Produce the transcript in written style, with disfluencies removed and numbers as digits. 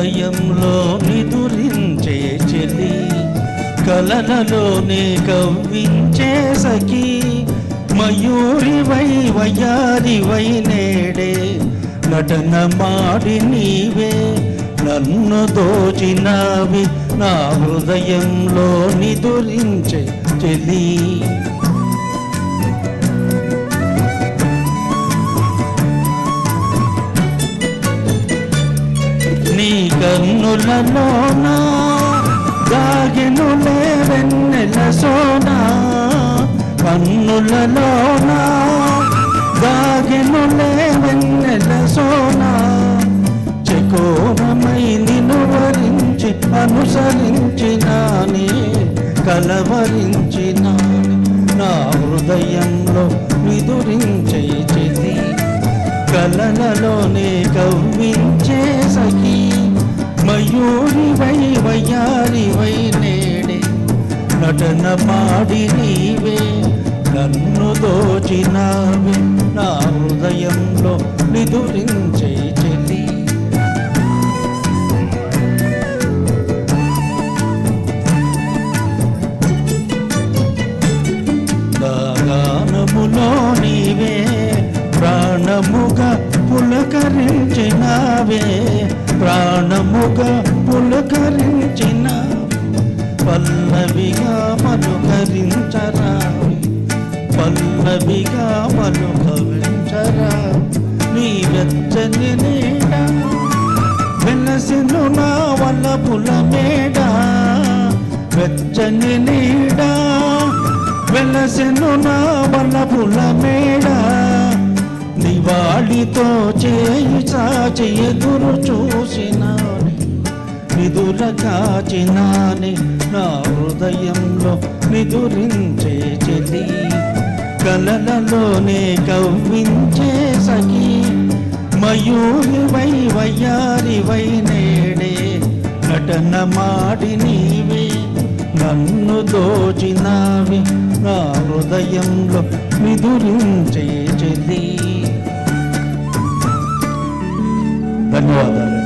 హృదయంలో నిదురించే చెలి, కలలలోనే కవ్వించే సఖి, మయూరివై వయ్యారివై నేడే నటన మాడి నీవే నన్ను దోచినావి, నా హృదయంలో నిదురించే చెలి. నీ కన్నులలోనా దాగెనులే వెన్నెల సోనా, కన్నులలోనా దాగెనులే వెన్నెల సోనా, చెకోరమై నిన్ను వరించి అనుసరించినానే కలవరించినానే, నా హృదయంలో నిదురించే చెలి, కలలలోనే కవ్వించే సఖి, మయూరివై వయ్యారివై నేడే నటన మాడి నీవే నన్ను దోచినావే, నా హృదయంలో నిదురించే చెలి. గానములో నీవే ప్రాణముగా పులకరించినావే, ప్రాణముగా పులకరించిన పల్లవిగా మనుకరించరా, పల్లవిగా మనుకరించరా, నీ వెచ్చని నీడ వెలసెను నా వలపుల మేడ, వెచ్చని నీడ వెలసెను నా వలపుల మేడ, నివాళితో చేయి చాచి ఎదురు చూసినాని నిదుర కాచినాని, నా హృదయంలో నిదురించే చెలి, కలలలోనే కవ్వించే సఖి, మయూరివై వయ్యారివై నేడే నటన మాడి నీవే నన్ను దోచినావి, నా హృదయంలో నిదురించే చెలి. ధన్యవాదాలు.